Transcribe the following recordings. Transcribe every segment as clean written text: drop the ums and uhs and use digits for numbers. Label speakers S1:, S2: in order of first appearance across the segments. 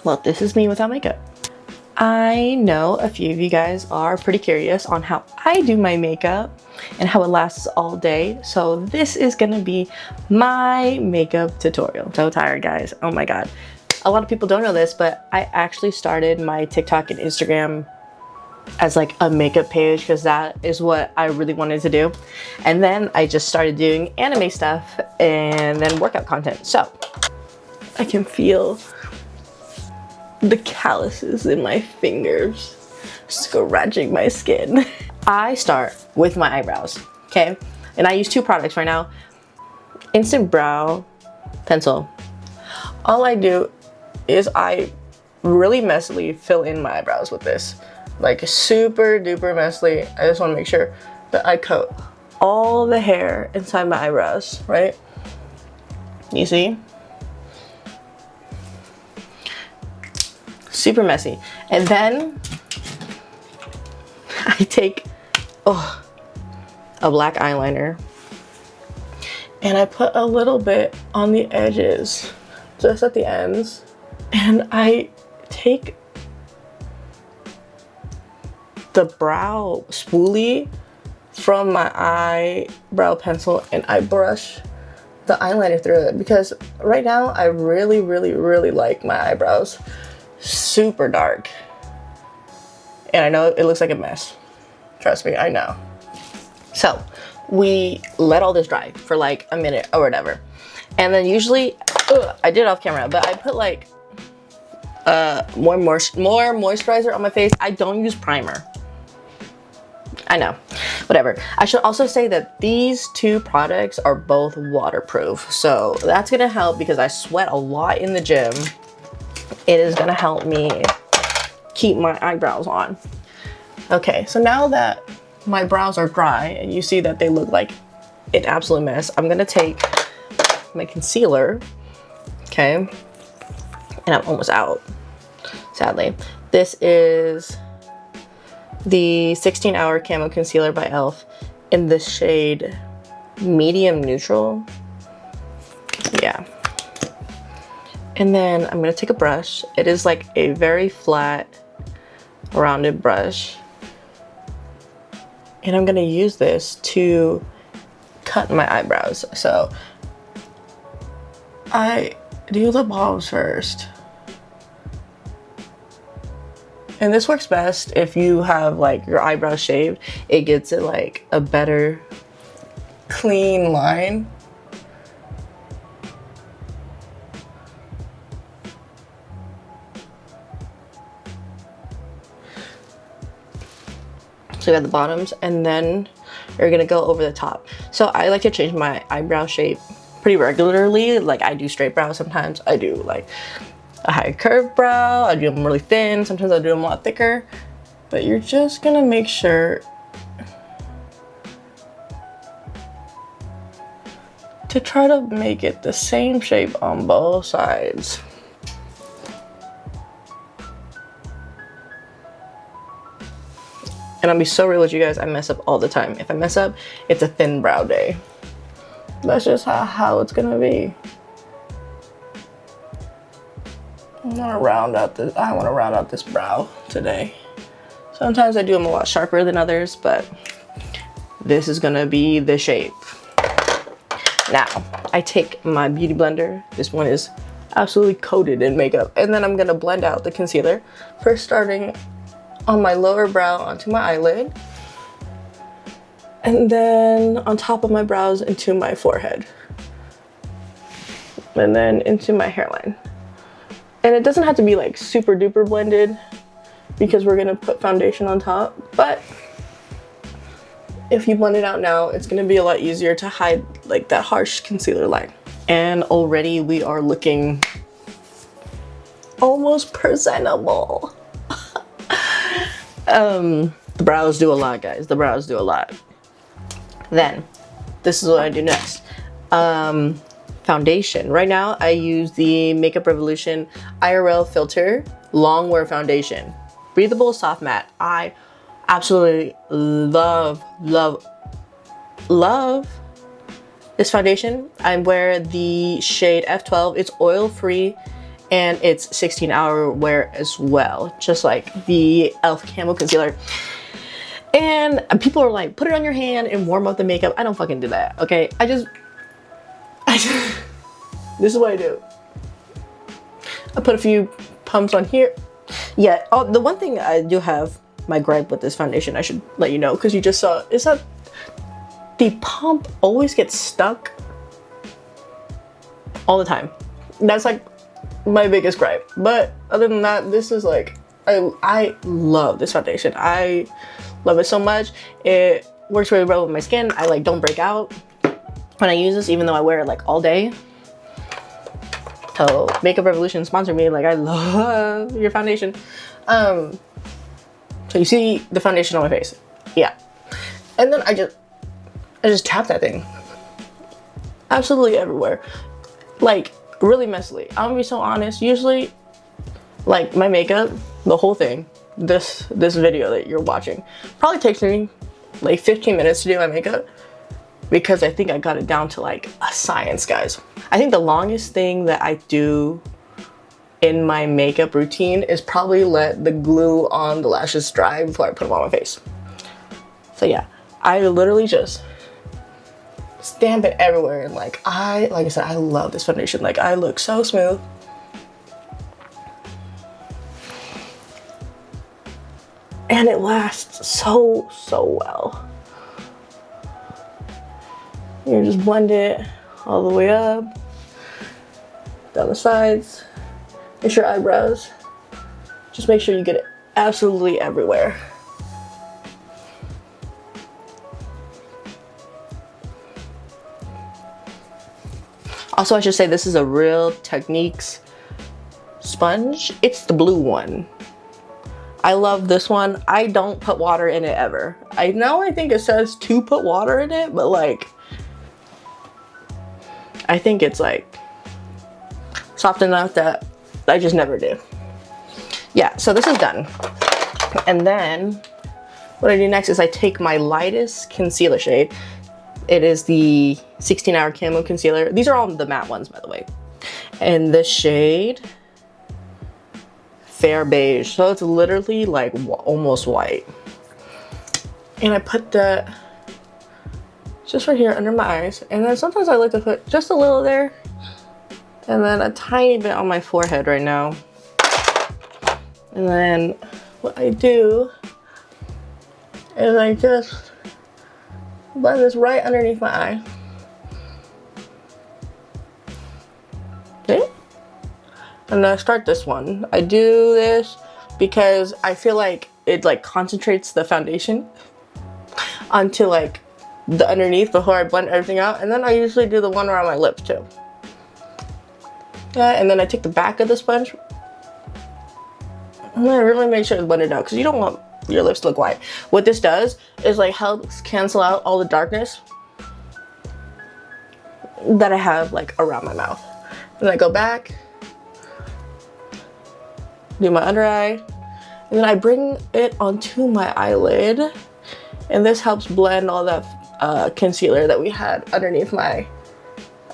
S1: Well, this is me without makeup. I know a few of you guys are pretty curious on how I do my makeup and how it lasts all day. So this is gonna be my makeup tutorial. I'm so tired, guys. Oh my God. A lot of people don't know this, but I actually started my TikTok and Instagram as like a makeup page because that is what I really wanted to do. And then I just started doing anime stuff and then workout content. So I can feel the calluses in my fingers scratching my skin. I start with my eyebrows, okay? And I use two products right now. Instant Brow Pencil. All I do is I really messily fill in my eyebrows with this. Like super duper messily. I just wanna make sure that I coat all the hair inside my eyebrows, right? You see? Super messy. And then I take a black eyeliner and I put a little bit on the edges, just at the ends, and I take the brow spoolie from my eyebrow pencil and I brush the eyeliner through it, because right now I really like my eyebrows super dark, and I know it looks like a mess. Trust me, I know. So we let all this dry for like a minute or whatever, and then usually I did it off camera, but I put like more moisturizer on my face. I don't use primer. I know, whatever. I should also say that these two products are both waterproof, so that's gonna help because I sweat a lot in the gym. It is gonna help me keep my eyebrows on. Okay, so now that my brows are dry and you see that they look like an absolute mess, I'm gonna take my concealer, okay? And I'm almost out, sadly. This is the 16-Hour Camo Concealer by e.l.f. in the shade Medium Neutral. Yeah. And then I'm gonna take a brush. It is like a very flat, rounded brush. And I'm gonna use this to cut my eyebrows. So I do the bottoms first. And this works best if you have like your eyebrows shaved. It gets it like a better clean line. So you have the bottoms, and then you're gonna go over the top. So I like to change my eyebrow shape pretty regularly. Like I do straight brows sometimes. I do like a high curved brow. I do them really thin. Sometimes I do them a lot thicker. But you're just gonna make sure to try to make it the same shape on both sides. And I'll be so real with you guys, I mess up all the time. If I mess up, it's a thin brow day. That's just how it's gonna be. I wanna round out this brow today. Sometimes I do them a lot sharper than others, but this is gonna be the shape. Now, I take my beauty blender. This one is absolutely coated in makeup. And then I'm gonna blend out the concealer. First starting on my lower brow onto my eyelid, and then on top of my brows into my forehead, and then into my hairline. And it doesn't have to be like super duper blended because we're gonna put foundation on top, but if you blend it out now, it's gonna be a lot easier to hide like that harsh concealer line. And already we are looking almost presentable. The brows do a lot, guys. The brows do a lot. Then, this is what I do next. Foundation. Right now, I use the Makeup Revolution IRL Filter Longwear Foundation. Breathable, soft matte. I absolutely love this foundation. I wear the shade F12. It's oil-free and it's 16-hour wear as well, just like the e.l.f. Camo Concealer. And people are like, put it on your hand and warm up the makeup. I don't fucking do that, okay? I just this is what I do. I put a few pumps on here. Yeah, the one thing I do have, my gripe with this foundation, I should let you know, because you just saw, is that the pump always gets stuck all the time. That's like my biggest gripe. But other than that, this is like, I love this foundation. I love it so much. It works really well with my skin. I like don't break out when I use this, even though I wear it like all day. So Makeup Revolution sponsor me. Like, I love your foundation. So you see the foundation on my face, yeah. And then I just tap that thing absolutely everywhere, like really messily. I'm gonna be so honest. Usually, like my makeup, the whole thing, this video that you're watching, probably takes me like 15 minutes to do my makeup, because I think I got it down to like a science, guys. I think the longest thing that I do in my makeup routine is probably let the glue on the lashes dry before I put them on my face. So yeah, I literally just stamp it everywhere, and like I said, I love this foundation. Like, I look so smooth. And it lasts so well. You just blend it all the way up, down the sides. It's your eyebrows. Just make sure you get it absolutely everywhere. Also, I should say this is a Real Techniques sponge. It's the blue one. I love this one. I don't put water in it ever. I know I think it says to put water in it, but like, I think it's like soft enough that I just never do. Yeah, so this is done. And then what I do next is I take my lightest concealer shade. It is the 16-hour Camo Concealer. These are all the matte ones, by the way. And the shade Fair Beige. So it's literally like almost white. And I put that just right here under my eyes. And then sometimes I like to put just a little there. And then a tiny bit on my forehead right now. And then what I do is I just blend this right underneath my eye. Okay. And then I start this one. I do this because I feel like it like concentrates the foundation onto like the underneath before I blend everything out. And then I usually do the one around my lips too. Yeah, and then I take the back of the sponge. I'm gonna really make sure it's blended out because you don't want your lips to look white. What this does is like helps cancel out all the darkness that I have like around my mouth. And then I go back, do my under eye, and then I bring it onto my eyelid. And this helps blend all that concealer that we had underneath my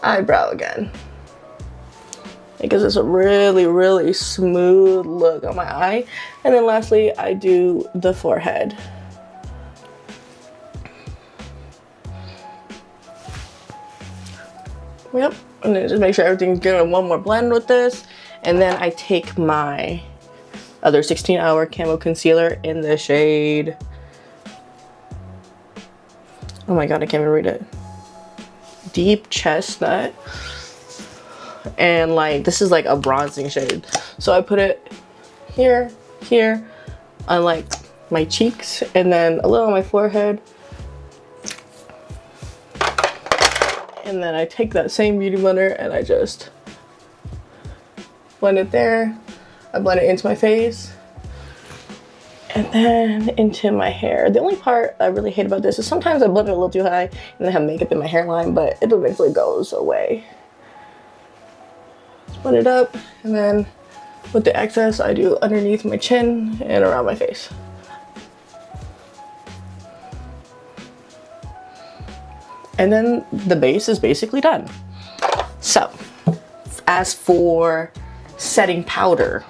S1: eyebrow again. It gives us a really smooth look on my eye. And then lastly, I do the forehead. Yep, and then just make sure everything's good and one more blend with this. And then I take my other 16-hour Camo Concealer in the shade, oh my god, I can't even read it, Deep Chestnut. And like, this is like a bronzing shade. So I put it here, on like my cheeks, and then a little on my forehead. And then I take that same beauty blender and I just blend it there. I blend it into my face. And then into my hair. The only part I really hate about this is sometimes I blend it a little too high and I have makeup in my hairline, but it eventually goes away. Blend it up, and then with the excess I do underneath my chin and around my face. And then the base is basically done. So as for setting powder.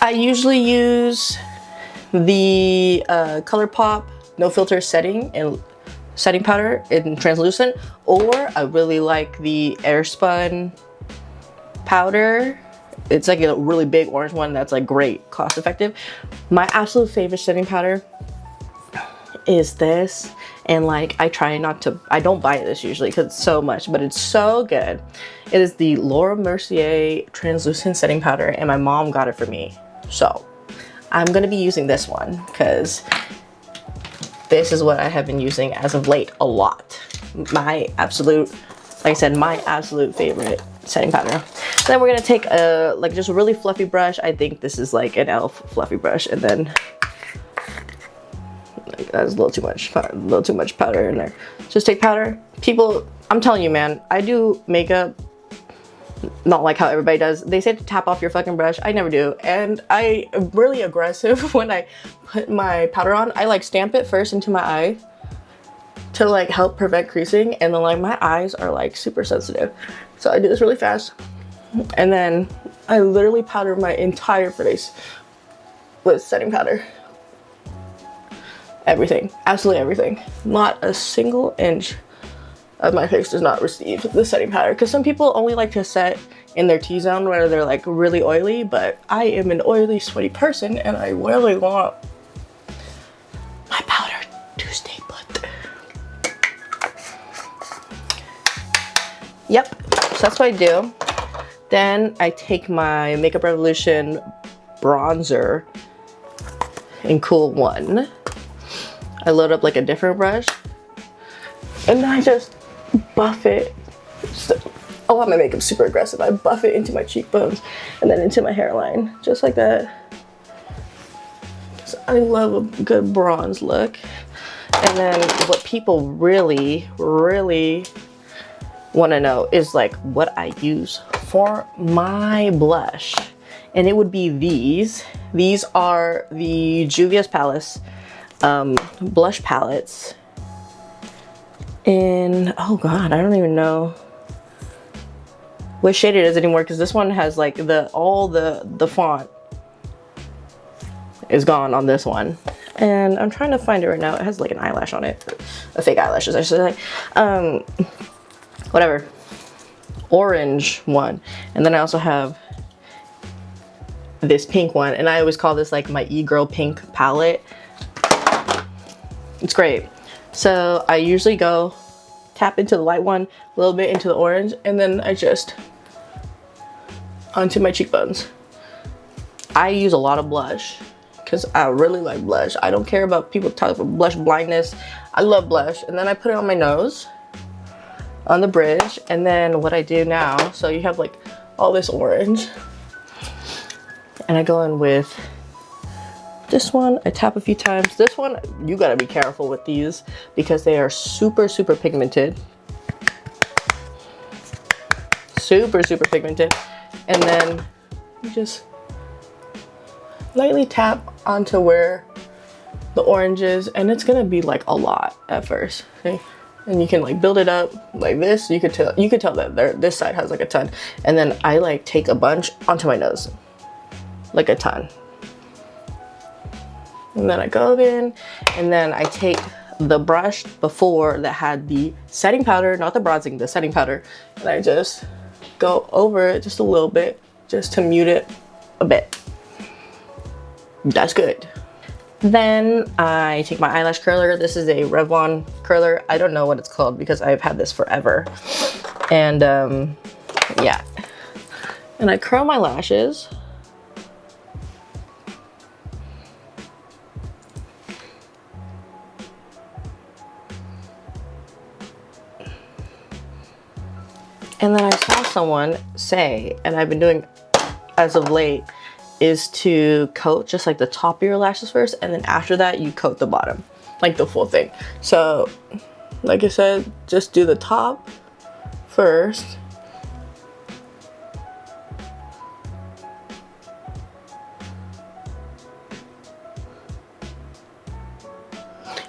S1: I usually use the ColourPop No Filter setting powder in translucent, or I really like the Airspun powder. It's like a really big orange one that's like great, cost effective. My absolute favorite setting powder is this, and like I don't buy this usually because it's so much, but it's so good. It is the Laura Mercier translucent setting powder, and my mom got it for me, so I'm gonna be using this one because this is what I have been using as of late a lot. My absolute, like I said, my absolute favorite setting powder. Then we're gonna take a like just a really fluffy brush. I think this is like an e.l.f. fluffy brush, and then like, that's a little too much powder in there. Just take powder. People, I'm telling you, man, I do makeup not like how everybody does. They say to tap off your fucking brush. I never do, and I am really aggressive when I put my powder on. I like stamp it first into my eye to like help prevent creasing, and then like my eyes are like super sensitive, so I do this really fast, and then I literally powder my entire face with setting powder. Everything, absolutely everything. Not a single inch of my face does not receive the setting powder, because some people only like to set in their T-zone where they're like really oily, but I am an oily, sweaty person, and I really want my powder to stay put. Yep, so that's what I do. Then I take my Makeup Revolution bronzer in Cool 1. I load up like a different brush, and then I just buff it. A lot of my makeup's super aggressive. I buff it into my cheekbones and then into my hairline, just like that. So I love a good bronze look. And then what people really, really want to know is like what I use for my blush. And it would be these. These are the Juvia's Palace blush palettes. And oh god, I don't even know what shade it is anymore, because this one has like all the font is gone on this one, and I'm trying to find it right now. It has like an eyelash on it, a fake eyelashes I should say. Whatever, orange one, and then I also have this pink one, and I always call this like my e-girl pink palette. It's great. So I usually go tap into the light one, a little bit into the orange, and then I just onto my cheekbones. I use a lot of blush because I really like blush. I don't care about people talking about blush blindness. I love blush. And then I put it on my nose, on the bridge, and then what I do now, so you have like all this orange, and I go in with this one. I tap a few times. This one, you gotta be careful with these because they are super, super pigmented. Super, super pigmented. And then you just lightly tap onto where the orange is, and it's gonna be like a lot at first. Okay? And you can like build it up like this. You could tell that this side has like a ton. And then I like take a bunch onto my nose, like a ton. And then I go in, and then I take the brush before that had the setting powder, not the bronzing, the setting powder, and I just go over it just a little bit, just to mute it a bit. That's good. Then I take my eyelash curler. This is a Revlon curler. I don't know what it's called because I've had this forever. And yeah. And I curl my lashes. And then I saw someone say, and I've been doing as of late, is to coat just like the top of your lashes first, and then after that you coat the bottom, like the full thing. So like I said, just do the top first.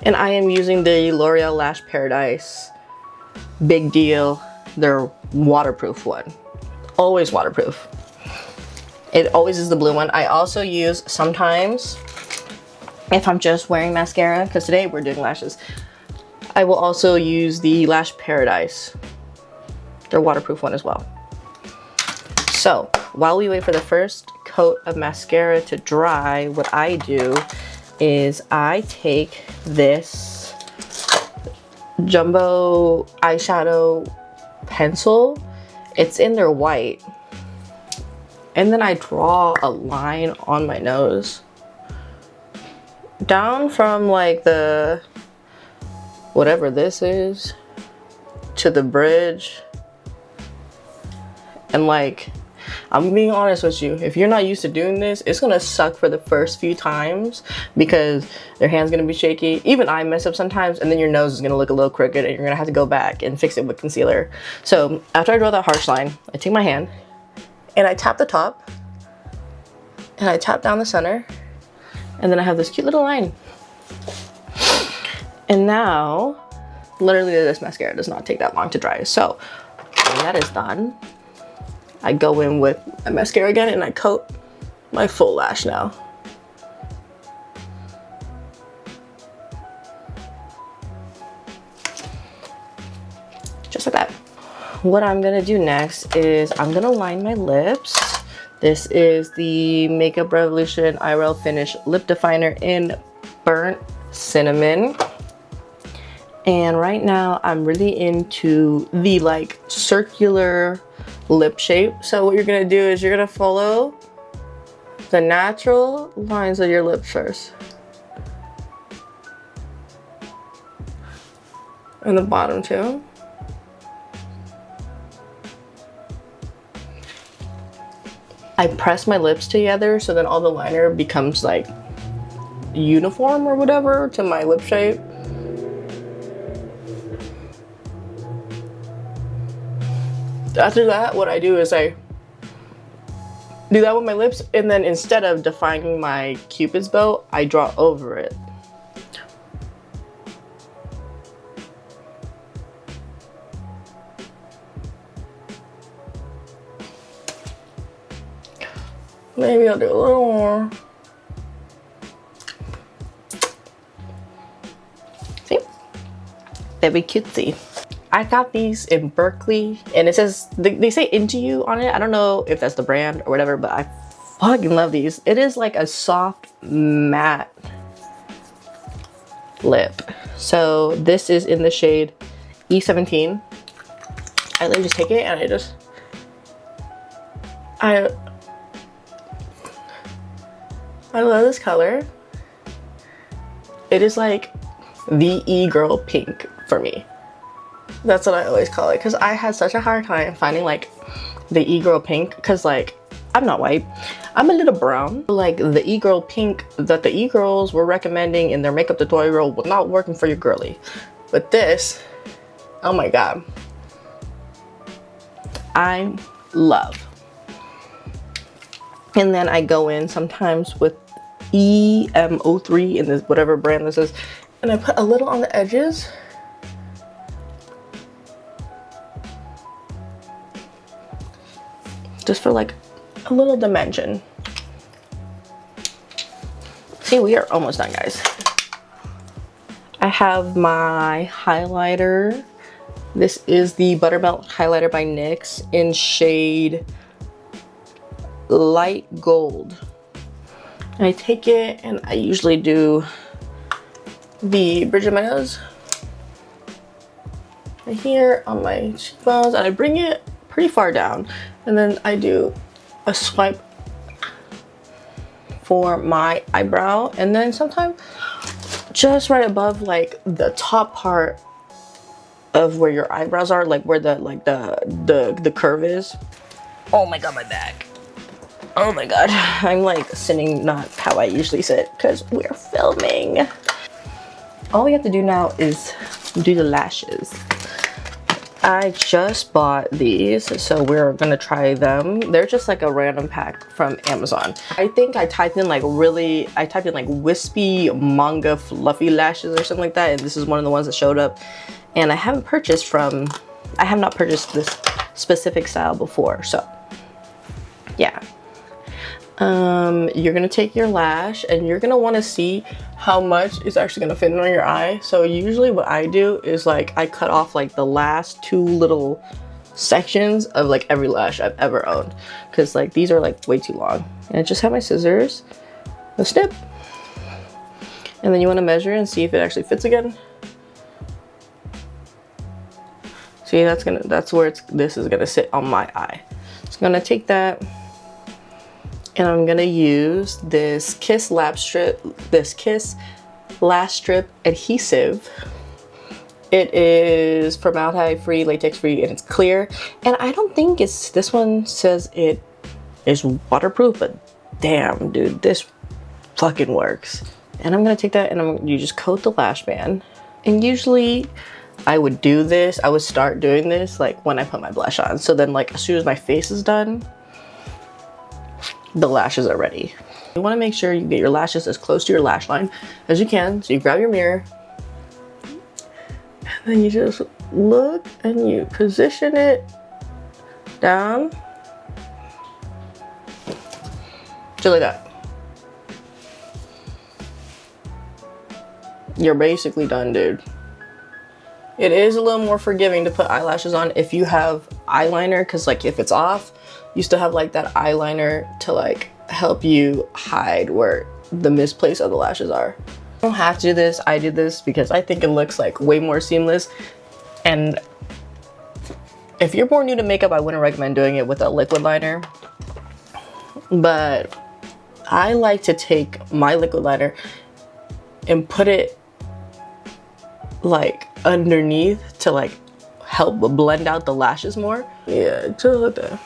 S1: And I am using the L'Oreal Lash Paradise Big Deal, their waterproof one. always waterproof. It always is the blue one. I also use sometimes, if I'm just wearing mascara, because today we're doing lashes, I will also use the Lash Paradise. They're waterproof one as well. So while we wait for the first coat of mascara to dry, what I do is I take this jumbo eyeshadow pencil. It's in there white. And then I draw a line on my nose. Down from like the, whatever this is, to the bridge. And like, I'm being honest with you, if you're not used to doing this, it's gonna suck for the first few times because your hand's gonna be shaky. Even I mess up sometimes, and then your nose is gonna look a little crooked and you're gonna have to go back and fix it with concealer. So after I draw that harsh line, I take my hand and I tap the top and I tap down the center, and then I have this cute little line. And now, literally this mascara does not take that long to dry. So when that is done, I go in with my mascara again and I coat my full lash now. Just like that. What I'm gonna do next is I'm gonna line my lips. This is the Makeup Revolution Eyebrow Finish Lip Definer in Burnt Cinnamon. And right now I'm really into the like circular lip shape. So what you're gonna do is you're gonna follow the natural lines of your lips first. And the bottom too. I press my lips together so then all the liner becomes like uniform or whatever to my lip shape. After that, what I do is I do that with my lips, and then instead of defining my Cupid's bow, I draw over it. Maybe I'll do a little more. See? Very cutesy. I got these in Berkeley, and it says, they say Into You on it. I don't know if that's the brand or whatever, but I fucking love these. It is like a soft matte lip. So this is in the shade E17. I literally just take it and I love this color. It is like the e-girl pink for me. That's what I always call it, because I had such a hard time finding like the e-girl pink, because like I'm not white, I'm a little brown. Like the e-girl pink that the e-girls were recommending in their makeup tutorial was not working for your girly. But this, oh my god, I love. And then I go in sometimes with EM03 in this whatever brand this is, and I put a little on the edges. Just for like a little dimension. See, we are almost done, guys. I have my highlighter. This is the Buttermelt highlighter by NYX in shade Light Gold. And I take it and I usually do the bridge of my nose right here on my cheekbones, and I bring it pretty far down, and then I do a swipe for my eyebrow, and then sometimes just right above like the top part of where your eyebrows are, like where the curve is. Oh my god, my back. Oh my god, I'm like sitting not how I usually sit because we're filming. All we have to do now is do the lashes. I just bought these, so we're gonna try them. They're just like a random pack from Amazon. I think I typed in like wispy manga fluffy lashes or something like that, and this is one of the ones that showed up. And I have not purchased this specific style before, so yeah. You're gonna take your lash and you're gonna want to see how much is actually gonna fit in on your eye. So usually what I do is like I cut off like the last 2 little sections of like every lash I've ever owned, because like these are like way too long. And I just have my scissors, a snip, and then you want to measure and see if it actually fits again. See, that's where this is gonna sit on my eye. So I'm gonna take that and I'm gonna use this Kiss Lash Strip adhesive. It is formaldehyde free, latex free, and it's clear. And I don't think this one says it is waterproof, but damn, dude, this fucking works. And I'm gonna take that and you just coat the lash band. And usually I would start doing this like when I put my blush on. So then like as soon as my face is done, the lashes are ready. You want to make sure you get your lashes as close to your lash line as you can. So you grab your mirror and then you just look and you position it down just like that. You're basically done, dude. It is a little more forgiving to put eyelashes on if you have eyeliner, because like if it's off, you still have like that eyeliner to like help you hide where the misplaced of the lashes are. You don't have to do this. I do this because I think it looks like way more seamless. And if you're more new to makeup, I wouldn't recommend doing it with a liquid liner. But I like to take my liquid liner and put it like underneath to like help blend out the lashes more. Yeah, just like that.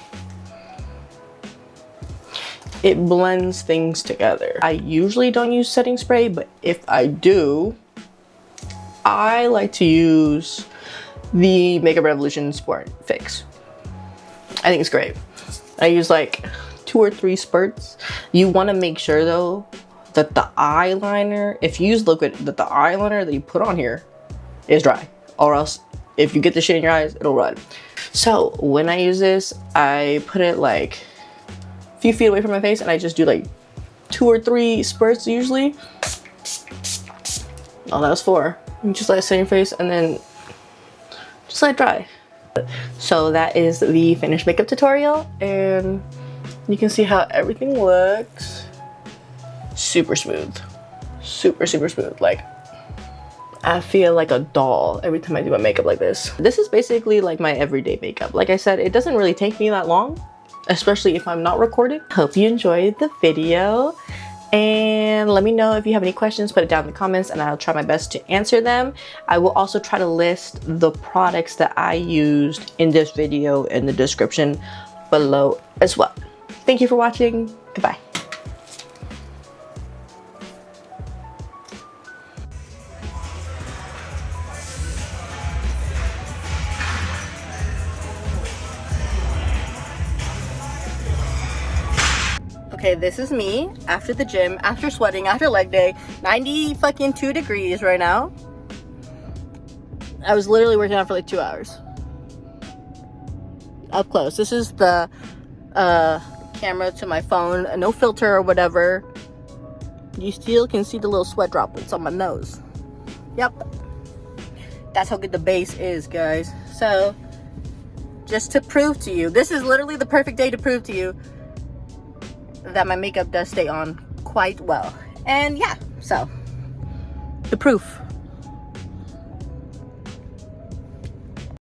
S1: It blends things together. I usually don't use setting spray, but if I do, I like to use the Makeup Revolution Sport Fix. I think it's great. I use like 2 or 3 spurts. You want to make sure though that the eyeliner, if you use liquid, that the eyeliner that you put on here is dry, or else if you get the shit in your eyes, it'll run. So when I use this, I put it like a few feet away from my face and I just do like 2 or 3 spurts usually. Oh, that was 4. You just let it sit in your face and then just let it dry. So that is the finished makeup tutorial, and you can see how everything looks. Super smooth. Super smooth. Like, I feel like a doll every time I do my makeup like this. This is basically like my everyday makeup. Like I said, it doesn't really take me that long, especially if I'm not recording. Hope you enjoyed the video, and let me know if you have any questions. Put it down in the comments and I'll try my best to answer them. I will also try to list the products that I used in this video in the description below as well. Thank you for watching. Goodbye. Okay, this is me after the gym, after sweating, after leg day. 92 degrees right now. I was literally working out for like 2 hours. Up close. This is the camera to my phone, no filter or whatever. You still can see the little sweat droplets on my nose. Yep. That's how good the base is, guys. So, just to prove to you, this is literally the perfect day to prove to you that my makeup does stay on quite well. And yeah, so the proof.